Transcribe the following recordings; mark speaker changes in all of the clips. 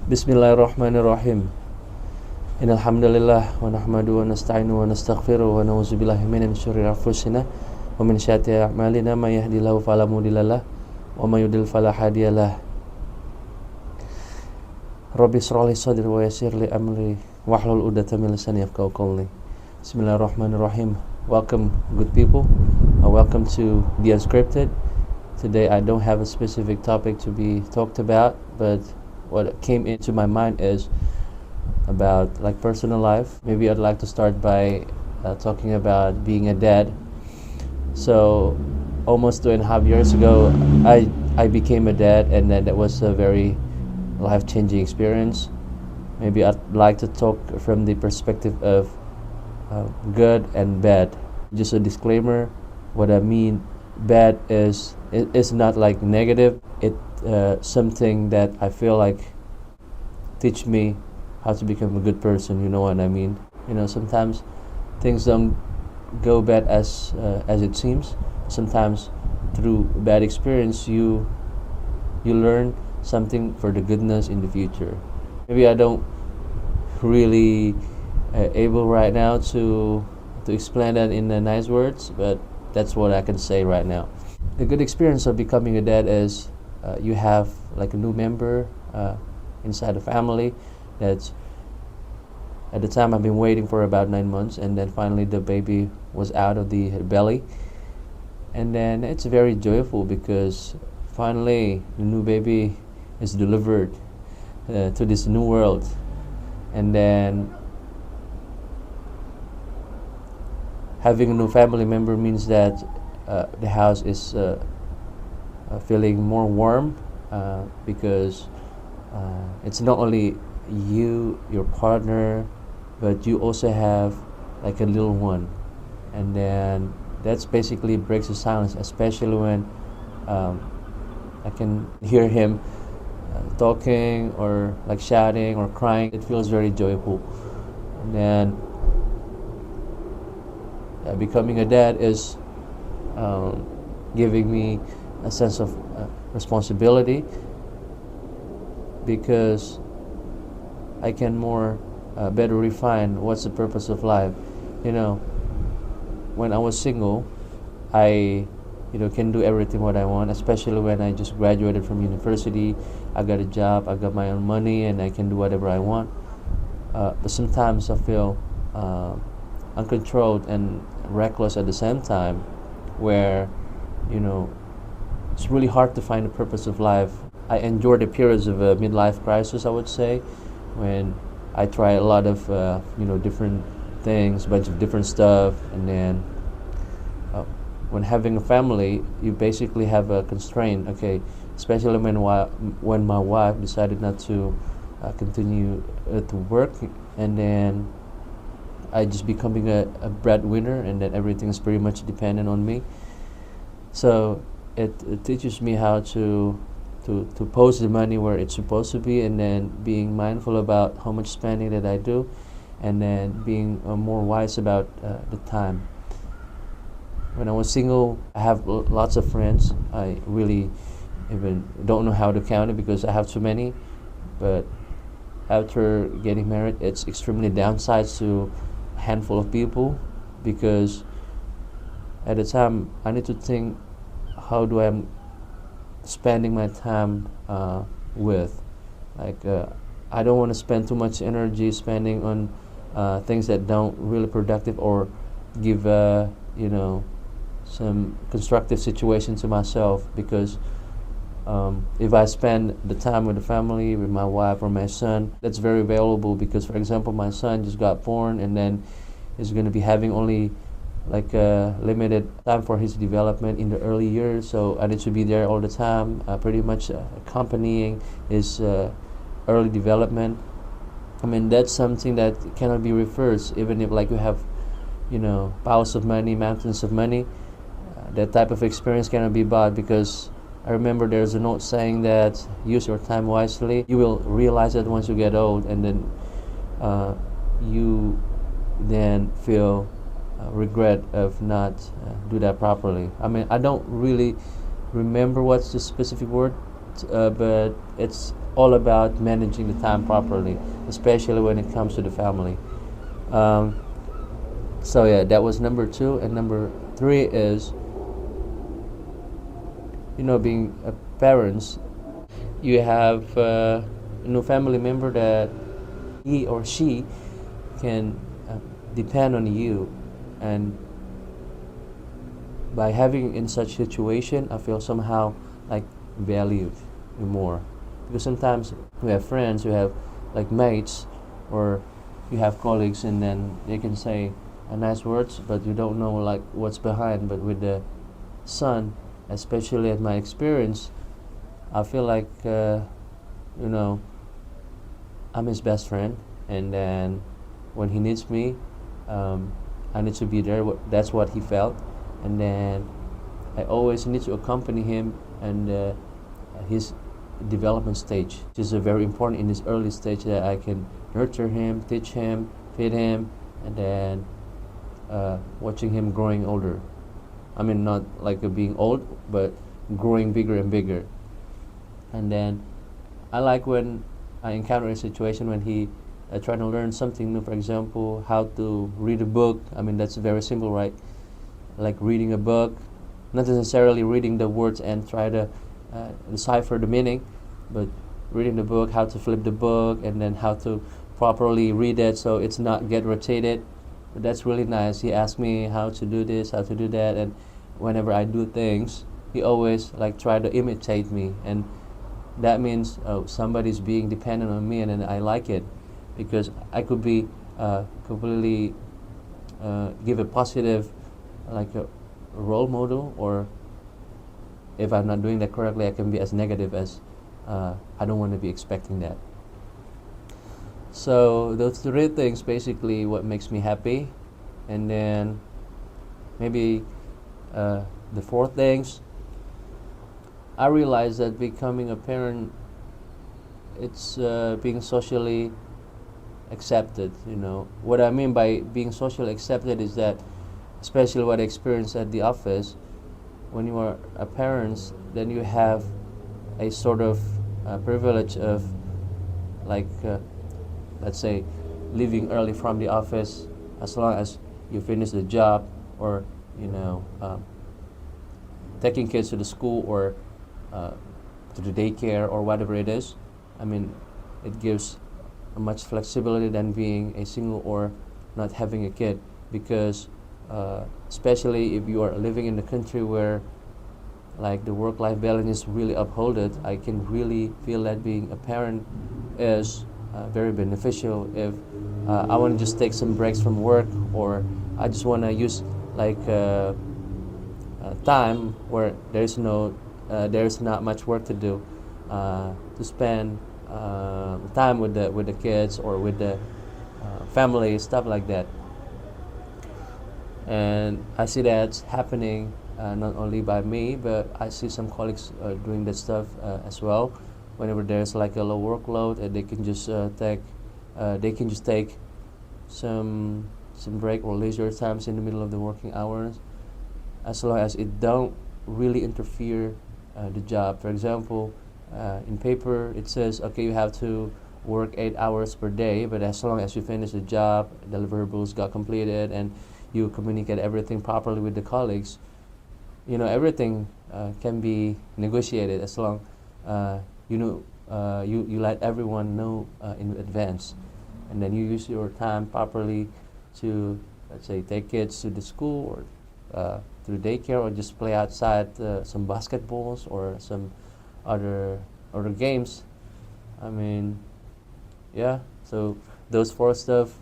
Speaker 1: Bismillahirrahmanirrahim. Innal hamdalillah wa nahmaduhu wa nasta'inu wa nastaghfiruh wa na'udzu billahi min syururi anfusina wa min sayyiati a'malina may yahdihillahu fala mudhillalah wa may yudhlil fala hadiyalah. Rabbi shrah li sadri wa yassir li amri wahlul 'uqdatam min lisani yafqahu qawli. Bismillahirrahmanirrahim. Welcome, good people. Welcome to The Unscripted. Today I don't have a specific topic to be talked about, but what came into my mind is about like personal life. Maybe I'd like to start by talking about being a dad. So almost 2.5 years ago, I became a dad, and then that was a very life-changing experience. Maybe I'd like to talk from the perspective of good and bad. Just a disclaimer, what I mean bad is it's not like negative. It something that I feel like teach me how to become a good person. You know what I mean? Sometimes things don't go bad as it seems. Sometimes through bad experience you learn something for the goodness in the future. Maybe I don't really able right now to explain that in nice words, but that's what I can say right now. The good experience of becoming a dad is you have like a new member inside the family. That's at the time I've been waiting for about 9 months, and then finally the baby was out of the belly, and then it's very joyful because finally the new baby is delivered to this new world. And then having a new family member means that the house is feeling more warm because it's not only you, your partner, but you also have like a little one. And then that's basically breaks the silence, especially when I can hear him talking or like shouting or crying. It feels very joyful. And then becoming a dad is giving me a sense of responsibility, because I can more better refine what's the purpose of life. When I was single, I can do everything what I want, especially when I just graduated from university. I got a job, I got my own money, and I can do whatever I want. But sometimes I feel uncontrolled and reckless at the same time, where it's really hard to find the purpose of life. I endured the periods of a midlife crisis, I would say, when I tried a lot of different things, bunch of different stuff, and then when having a family, you basically have a constraint. Okay, especially when my wife decided not to continue to work, and then I just becoming a breadwinner, and then everything is pretty much dependent on me. So it teaches me how to post the money where it's supposed to be, and then being mindful about how much spending that I do, and then being more wise about the time. When I was single, I have lots of friends. I really even don't know how to count it because I have too many. But after getting married, it's extremely downsides to a handful of people, because at the time I need to think, how do I spending my time with, like I don't want to spend too much energy spending on things that don't really productive or give some constructive situation to myself. Because if I spend the time with the family, with my wife or my son, that's very valuable. Because for example, my son just got born, and then he's going to be having only like a limited time for his development in the early years, so I need to be there all the time, pretty much accompanying his early development. I mean, that's something that cannot be reversed. Even if like you have piles of money, mountains of money, that type of experience cannot be bought. Because I remember there's a note saying that use your time wisely. You will realize that once you get old, and then you then feel regret of not do that properly. I mean, I don't really remember what's the specific word, but it's all about managing the time properly, especially when it comes to the family. Um, so yeah, that was number two, and number three is, being parents. You have a new family member that he or she can depend on you, and by having in such situation, I feel somehow like valued more, because sometimes we have friends, we have like mates, or you have colleagues, and then they can say nice words, but you don't know like what's behind. But with the son, especially at my experience, I feel like you know I'm his best friend, and then when he needs me, um, I need to be there. That's what he felt, and then I always need to accompany him and his development stage, which is very important in this early stage, that I can nurture him, teach him, feed him, and then watching him growing older. I mean, not like being old, but growing bigger and bigger. And then I like when I encounter a situation when he trying to learn something new. For example, how to read a book. I mean, that's very simple, right? Like reading a book, not necessarily reading the words and try to decipher the meaning, but reading the book, how to flip the book, and then how to properly read it so it's not get rotated. But that's really nice. He asked me how to do this, how to do that, and whenever I do things, he always like try to imitate me, and that means somebody's being dependent on me, and then I like it, because I could be completely give a positive, like a role model, or if I'm not doing that correctly, I can be as negative as I don't want to be expecting that. So those three things basically what makes me happy, and then maybe the fourth things, I realize that becoming a parent, it's being socially accepted. What I mean by being socially accepted is that, especially what I experienced at the office, when you are a parent, then you have a sort of privilege of, like, let's say, leaving early from the office as long as you finish the job, or taking kids to the school, or to the daycare, or whatever it is. I mean, it gives much flexibility than being a single or not having a kid, because especially if you are living in a country where like the work-life balance is really upholded, I can really feel that being a parent is very beneficial. If I want to just take some breaks from work, or I just want to use like time where there's not much work to do, to spend time with the kids, or with the family, stuff like that. And I see that's happening not only by me, but I see some colleagues doing that stuff as well. Whenever there's like a low workload, and they can just take some break or leisure times in the middle of the working hours, as long as it don't really interfere the job. For example, in paper it says, okay, you have to work 8 hours per day, but as long as you finish the job, deliverables got completed, and you communicate everything properly with the colleagues, everything can be negotiated, as long you let everyone know in advance, and then you use your time properly to, let's say, take kids to the school, or to the daycare, or just play outside some basketballs, or some other games. I mean, yeah. So those four stuff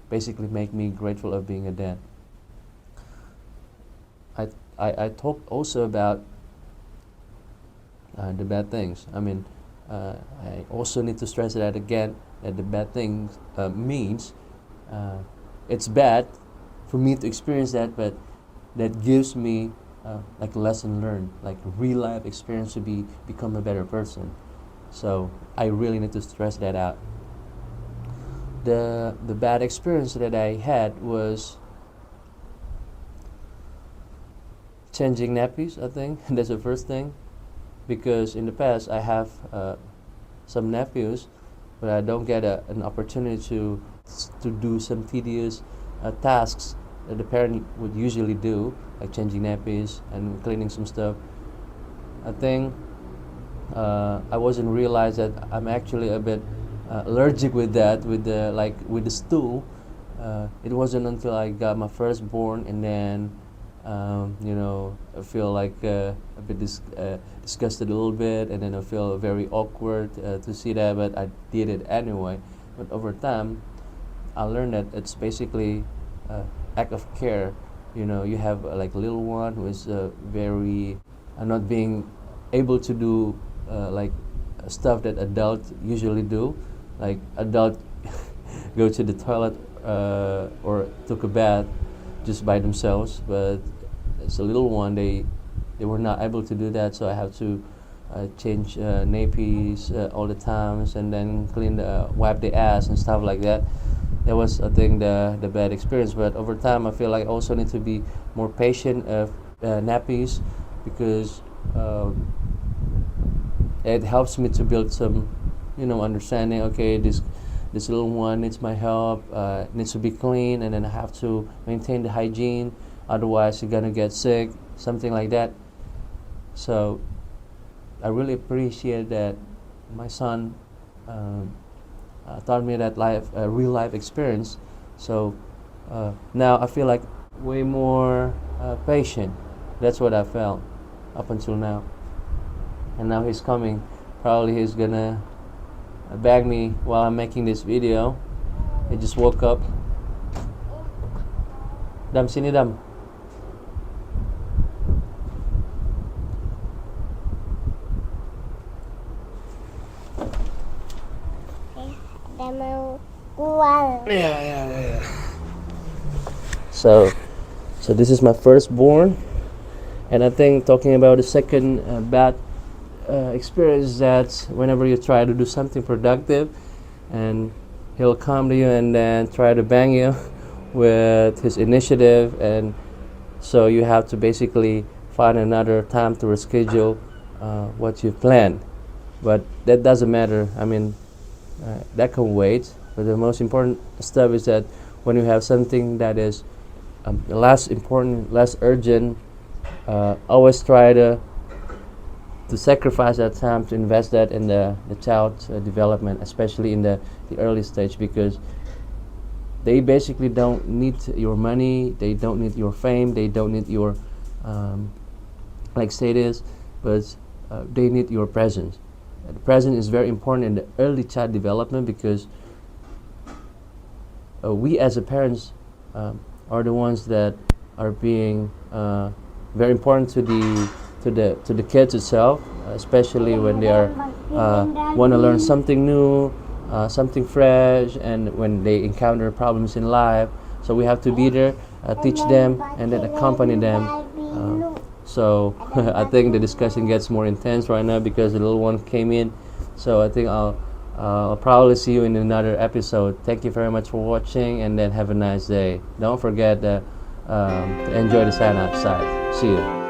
Speaker 1: basically make me grateful of being a dad. I talked also about the bad things. I mean, I also need to stress that again, that the bad things means it's bad for me to experience that, but that gives me like a lesson learned, like real life experience to become a better person. So I really need to stress that out. The bad experience that I had was changing nappies. I think that's the first thing. because in the past I have some nephews, but I don't get an opportunity to do some tedious tasks that the parent would usually do, like changing nappies and cleaning some stuff. I think I wasn't realize that I'm actually a bit allergic with that, with the stool. It wasn't until I got my firstborn, and then I feel like a bit disgusted a little bit, and then I feel very awkward to see that, but I did it anyway. But over time, I learned that it's basically act of care. You have like a little one who is very not being able to do like stuff that adults usually do, like adult go to the toilet or took a bath just by themselves, but as a little one they were not able to do that, so I have to change nappies all the times, and then wipe the ass and stuff like that. That was, I think, the bad experience. But over time I feel like I also need to be more patient of nappies, because it helps me to build some understanding. Okay, this little one needs my help, needs to be clean, and then I have to maintain the hygiene, otherwise you're gonna get sick, something like that. So I really appreciate that my son taught me that real life experience. So now I feel like way more patient. That's what I felt up until now. And now he's coming. Probably he's gonna bag me while I'm making this video. He just woke up. Dam, sini Dam. Yeah. So this is my firstborn, and I think talking about the second bad experience, that whenever you try to do something productive, and he'll come to you and then try to bang you with his initiative, and so you have to basically find another time to reschedule what you've planned. But that doesn't matter. I mean, that can wait. But the most important stuff is that when you have something that is less important, less urgent, always try to sacrifice that time to invest that in the child's development, especially in the early stage, because they basically don't need your money, they don't need your fame, they don't need your like status, but they need your presence. The presence is very important in the early child development, because we as a parents are the ones that are being very important to the kids itself, especially when they are want to learn something new, something fresh, and when they encounter problems in life. So we have to be there, teach them, and then accompany them. So I think the discussion gets more intense right now because the little one came in. So I think I'll probably see you in another episode. Thank you very much for watching, and then have a nice day. Don't forget to enjoy the sun outside. See you.